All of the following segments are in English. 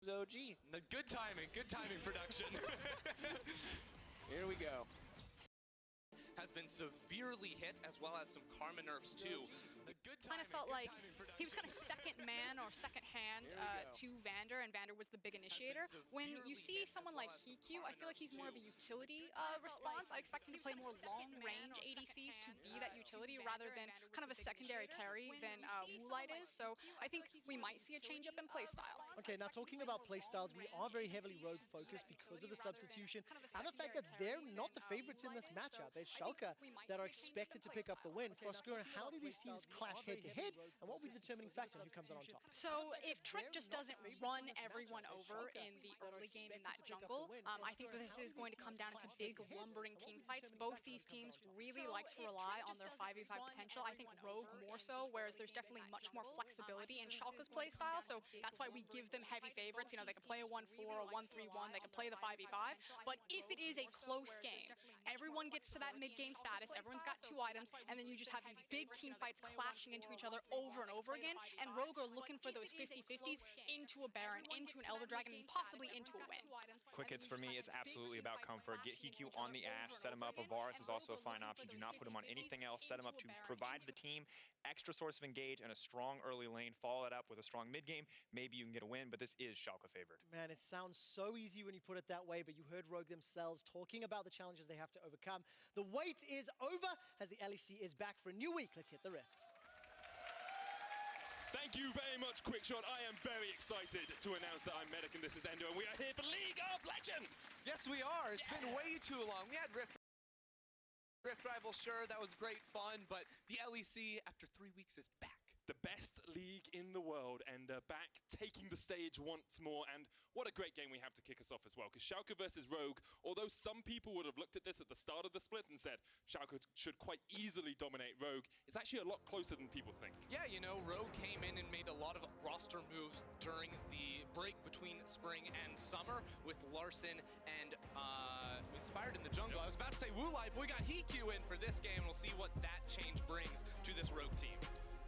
OG. Good timing production. Here we go. Has been severely hit, as well as some karma nerfs too. Kind of felt like he was kind of second man or second hand to Vander, and Vander was the big initiator. When you see someone like Hikyu, I feel like he's more of a utility response. I expect him to play more long-range ADCs to be that utility rather than kind of a secondary carry than Lite is. So I think we might see a change up in playstyle. Okay, now talking about playstyles, we are very heavily rogue focused because of the substitution and the fact that they're not the favorites in this matchup. It's Schalke that are expected to pick up the win. For Oscar, how do these teams clash head-to-head, and what will be the determining factor on who comes out on top? So if Trick just doesn't run everyone over in the early game in that jungle, I think that this is going to come down to big lumbering team fights. Both these teams really like to rely on their 5v5 potential. I think Rogue more so, whereas there's definitely much more flexibility in Schalke's playstyle, so that's why we give them heavy favorites. You know, they can play a 1-4, a 1-3-1, they can play the 5v5, but if it is a close game, everyone gets to that mid-game status, everyone's got 2 items, and then you just have these big team fights clashing into each other over and over again, and Rogue are looking for those 50-50s into a Baron, into an Elder Dragon, and possibly into a win. Quick hits for me is absolutely about comfort. Get Hikyu on the Ashe, set him up. A Varus is also a fine option. Do not put him on anything else. Set him up to provide the team extra source of engage and a strong early lane. Follow it up with a strong mid game. Maybe you can get a win, but this is Schalke favored. Man, it sounds so easy when you put it that way, but you heard Rogue themselves talking about the challenges they have to overcome. The wait is over as the LEC is back for a new week. Let's hit the rift. Thank you very much, Quickshot. I am very excited to announce that I'm Medic and this is Endo, and we are here for League of Legends! Yes, we are. It's been way too long. We had Rift Rival, sure, that was great fun, but the LEC, after 3 weeks, is back. The best league in the world, and back taking the stage once more. And what a great game we have to kick us off as well, because Schalke versus Rogue, although some people would have looked at this at the start of the split and said Schalke should quite easily dominate Rogue, it's actually a lot closer than people think. Yeah, you know, Rogue came in and made a lot of roster moves during the break between spring and summer with Larson and Inspired in the jungle. I was about to say Wu-Lai, but we got Hikyu in for this game, and we'll see what that change brings to this Rogue team.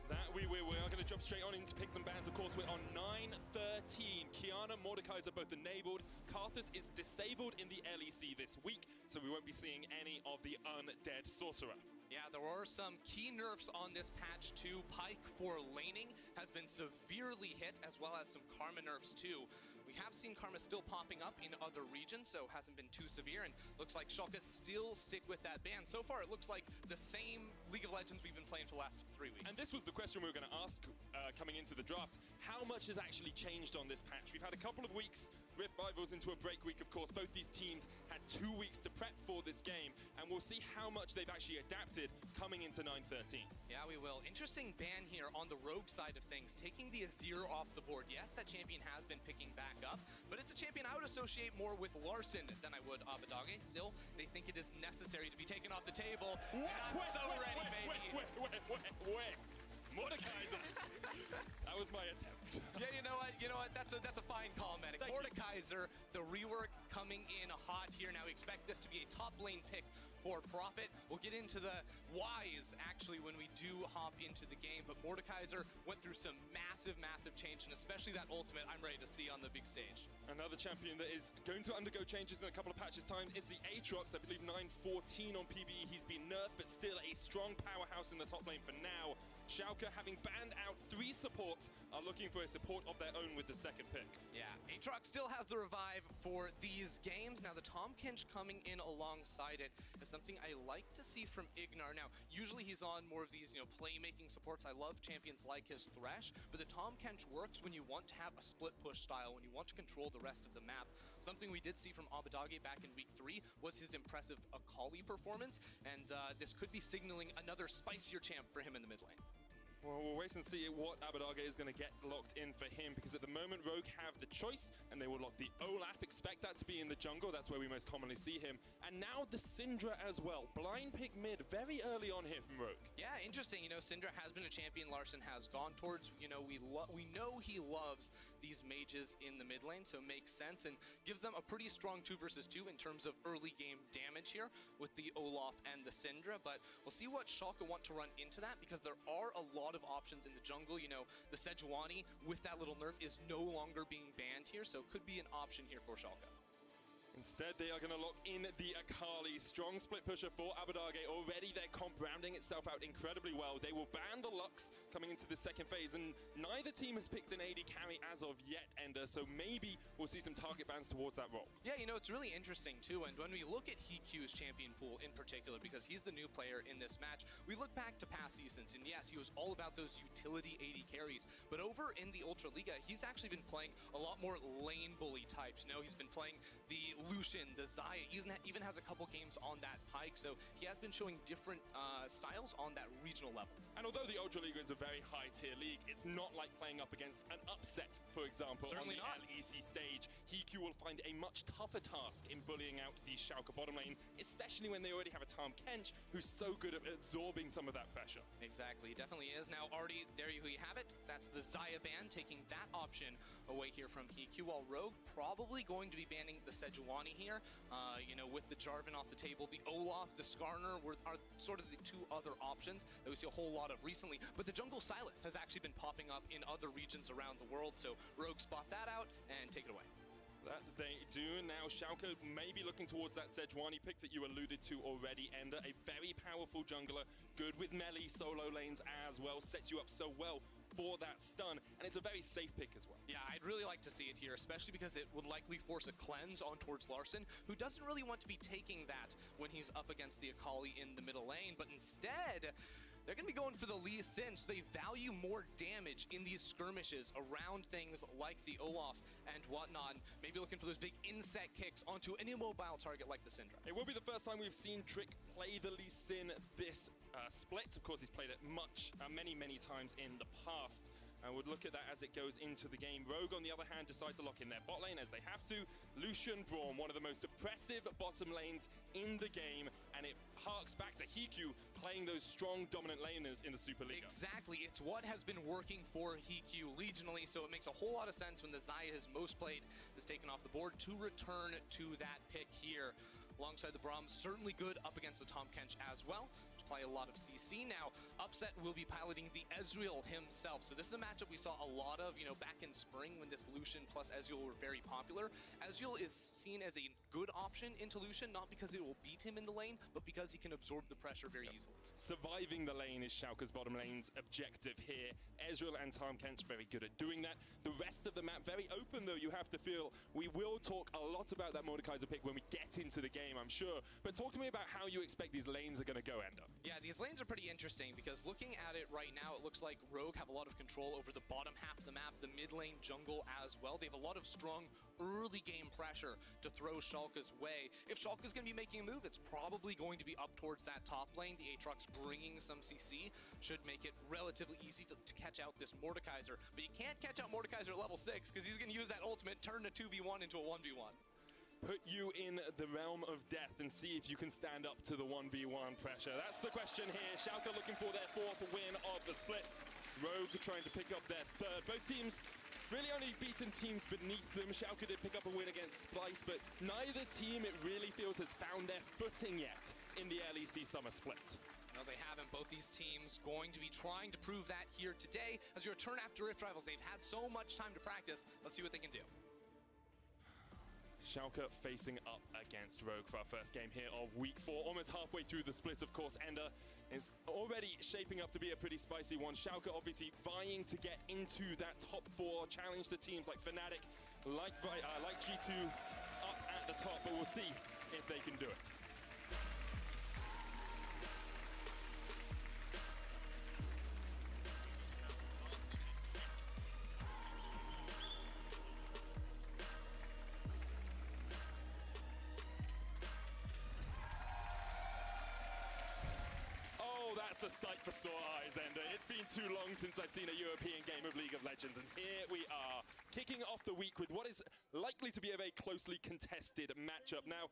That we are going to jump straight on into picks and bans. Of course, we're on 9-13. Kiana, Mordekaiser both enabled. Karthus is disabled in the LEC this week, so we won't be seeing any of the undead sorcerer. Yeah, there were some key nerfs on this patch too. Pyke for laning has been severely hit, as well as some Karma nerfs too. We have seen Karma still popping up in other regions, so hasn't been too severe, and looks like Schalke still stick with that ban. So far, it looks like the same League of Legends we've been playing for the last 3 weeks. And this was the question we were going to ask coming into the draft. How much has actually changed on this patch? We've had a couple of weeks, Rift Rivals into a break week, of course. Both these teams had 2 weeks to prep for this game, and we'll see how much they've actually adapted coming into 9-13. Yeah, we will. Interesting ban here on the Rogue side of things, taking the Azir off the board. Yes, that champion has been picking back up, but it's a champion I would associate more with Larson than I would Avantasia. Still, they think it is necessary to be taken off the table. Wait. Mordekaiser. That was my attempt. Yeah, you know what? That's a fine call, Medic. Mordekaiser, the rework coming in hot here. Now we expect this to be a top lane pick for Profit. We'll get into the whys actually when we do hop into the game, but Mordekaiser went through some massive change, and especially that ultimate I'm ready to see on the big stage. Another champion that is going to undergo changes in a couple of patches time is the Aatrox. I believe 9-14 on PBE. He's been nerfed, but still a strong powerhouse in the top lane for now. Schalke, having banned out 3 supports, are looking for a support of their own with the second pick. Yeah, Aatrox still has the revive for these games. Now the Tahm Kench coming in alongside it is something I like to see from Ignar. Now, usually he's on more of these, playmaking supports. I love champions like his Thresh, but the Tahm Kench works when you want to have a split push style, when you want to control the rest of the map. Something we did see from Avantasia back in week 3 was his impressive Akali performance, and this could be signaling another spicier champ for him in the mid lane. Well, we'll wait and see what Avantasia is going to get locked in for him, because at the moment Rogue have the choice and they will lock the Olaf. Expect that to be in the jungle. That's where we most commonly see him. And now the Syndra as well. Blind pick mid very early on here from Rogue. Yeah, interesting. Syndra has been a champion Larson has gone towards. We know he loves these mages in the mid lane, so it makes sense and gives them a pretty strong 2 versus 2 in terms of early game damage here with the Olaf and the Syndra. But we'll see what Schalke want to run into that, because there are a lot lot of options in the jungle. You know, the Sejuani with that little nerf is no longer being banned here, so could be an option here for Schalke. Instead, they are going to lock in the Akali. Strong split pusher for Avantasia. Already their comp rounding itself out incredibly well. They will ban the Lux coming into the second phase, and neither team has picked an AD carry as of yet, Ender, so maybe we'll see some target bans towards that role. Yeah, you know, it's really interesting too, and when we look at HeQ's champion pool in particular, because he's the new player in this match, we look back to past seasons, and yes, he was all about those utility AD carries, but over in the Ultra Liga, he's actually been playing a lot more lane bully types. You know, he's been playing the Lucian, the Xayah, even has a couple games on that Pyke, so he has been showing different styles on that regional level. And although the Ultra Liga is a very high-tier league, it's not like playing up against an upset, for example, Certainly on the LEC stage. HeQ will find a much tougher task in bullying out the Schalke bottom lane, especially when they already have a Tahm Kench who's so good at absorbing some of that pressure. Exactly, it definitely is. Now, already, there you have it. That's the Xayah ban, taking that option away here from HeQ, while Rogue probably going to be banning the Sejuani here. You know, with the Jarvan off the table, the Olaf, the Skarner are sort of the two other options that we see a whole lot of recently. But the jungle Sylas has actually been popping up in other regions around the world, so Rogue spot that out and take it away. That they do. Now Schalke may be looking towards that Sejuani pick that you alluded to already, Ender. A very powerful jungler, good with melee solo lanes as well, sets you up so well for that stun, and it's a very safe pick as well. Yeah, I'd really like to see it here, especially because it would likely force a cleanse on towards Larson, who doesn't really want to be taking that when he's up against the Akali in the middle lane, but instead, they're going to be going for the Lee Sin, so they value more damage in these skirmishes around things like the Olaf and whatnot, maybe looking for those big insect kicks onto any mobile target like the Syndra. It will be the first time we've seen Trick play the Lee Sin this split. Of course, he's played it many times in the past. And would look at that as it goes into the game. Rogue, on the other hand, decides to lock in their bot lane as they have to. Lucian, Braum, one of the most oppressive bottom lanes in the game, and it harks back to HeQ playing those strong, dominant laners in the Super League. Exactly, it's what has been working for HeQ regionally, so it makes a whole lot of sense when the Xayah, his most played, is taken off the board to return to that pick here. Alongside the Braum, certainly good up against the Tahm Kench as well, to play a lot of CC. Now, Upset will be piloting the Ezreal himself, so this is a matchup we saw a lot of, you know, back in spring when this Lucian plus Ezreal were very popular. Ezreal is seen as a good option into Lucian, not because it will beat him in the lane, but because he can absorb the pressure very easily. Surviving the lane is Schalke's bottom lane's objective here. Ezreal and Tahm Kench very good at doing that. The rest of the map very open, though, you have to feel. We will talk a lot about that Mordekaiser pick when we get into the game, I'm sure. But talk to me about how you expect these lanes are going to go, Ender. Yeah, these lanes are pretty interesting because looking at it right now, it looks like Rogue have a lot of control over the bottom half of the map, the mid lane jungle as well. They have a lot of strong early game pressure to throw Schalke's way. If Schalke's going to be making a move, it's probably going to be up towards that top lane. The Aatrox bringing some CC should make it relatively easy to catch out this Mordekaiser. But you can't catch out Mordekaiser at level 6 because he's going to use that ultimate, turn a 2v1 into a 1v1. Put you in the realm of death and see if you can stand up to the 1v1 pressure. That's the question here. Schalke looking for their 4th win of the split. Rogue trying to pick up their 3rd. Both teams really only beaten teams beneath them. Schalke did pick up a win against Splyce, but neither team, it really feels, has found their footing yet in the LEC Summer Split. No, they haven't. Both these teams going to be trying to prove that here today. As we return after Rift Rivals, they've had so much time to practice. Let's see what they can do. Schalke facing up against Rogue for our first game here of week 4. Almost halfway through the split, of course. Ender is already shaping up to be a pretty spicy one. Schalke obviously vying to get into that top 4, challenge the teams like Fnatic, like G2 up at the top, but we'll see if they can do it. That's a sight for sore eyes, Ender. It's been too long since I've seen a European game of League of Legends, and here we are, kicking off the week with what is likely to be a very closely contested matchup. Now,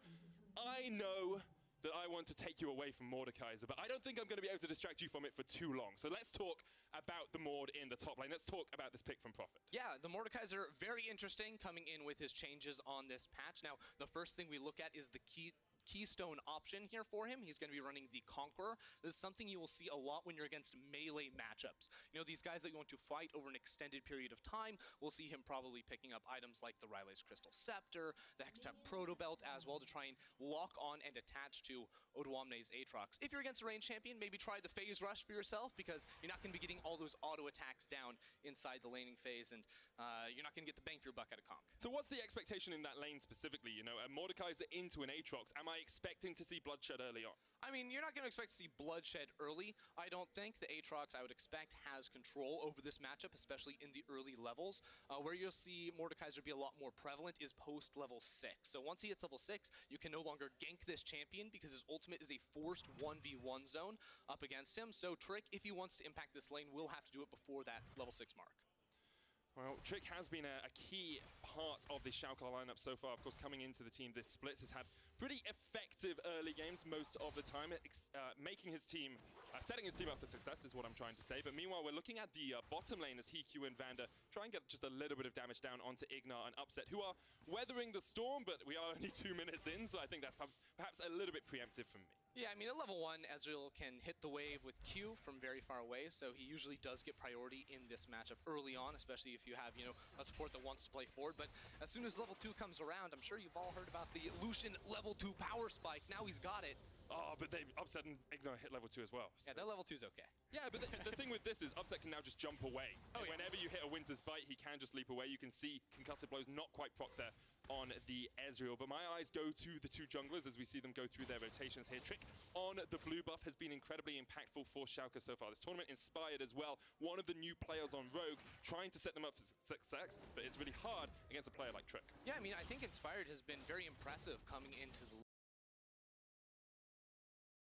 I know that I want to take you away from Mordekaiser, but I don't think I'm going to be able to distract you from it for too long. So let's talk about the Mord in the top lane. Let's talk about this pick from Prophet. Yeah, the Mordekaiser, very interesting, coming in with his changes on this patch. Now, the first thing we look at is the key keystone option here for him. He's going to be running the Conqueror. This is something you will see a lot when you're against melee matchups. You know, these guys that you want to fight over an extended period of time, we'll see him probably picking up items like the Riley's Crystal Scepter, the Hextech Proto Belt as well to try and lock on and attach to Odoamne's Aatrox. If you're against a ranged champion, maybe try the phase rush for yourself because you're not going to be getting all those auto attacks down inside the laning phase, and you're not going to get the bang for your buck out of Conk. So what's the expectation in that lane specifically? You know, Mordekaiser into an Aatrox. Am I expecting to see bloodshed early on? I mean, you're not going to expect to see bloodshed early. I don't think the Aatrox, I would expect, has control over this matchup, especially in the early levels. Where you'll see Mordekaiser be a lot more prevalent is post level 6. So once he hits level 6, you can no longer gank this champion because his ultimate is a forced 1v1 zone up against him. So Trick, if he wants to impact this lane, will have to do it before that level 6 mark. Well, Trick has been a key part of this Schalke lineup so far. Of course, coming into the team, this split has had pretty effective early games most of the time, making his team, setting his team up for success is what I'm trying to say. But meanwhile, we're looking at the bottom lane as HeQ and Vander try and get just a little bit of damage down onto Ignar and Upset, who are weathering the storm, but we are only 2 minutes in, so I think that's perhaps a little bit preemptive from me. Yeah, I mean, at level 1, Ezreal can hit the wave with Q from very far away, so he usually does get priority in this matchup early on, especially if you have, you know, a support that wants to play forward. But as soon as level 2 comes around, I'm sure you've all heard about the Lucian level 2 power spike. Now he's got it. Oh, but they Upset and Ignar hit level 2 as well. So yeah, that level 2's okay. Yeah, but the thing with this is Upset can now just jump away. Oh, yeah. Whenever you hit a Winter's Bite, he can just leap away. You can see concussive blows not quite proc there on the Ezreal. But my eyes go to the two junglers as we see them go through their rotations here. Trick on the blue buff has been incredibly impactful for Schalke so far. This tournament inspired as well one of the new players on Rogue, trying to set them up for success, but it's really hard against a player like Trick. Yeah, I mean, I think Inspired has been very impressive coming into the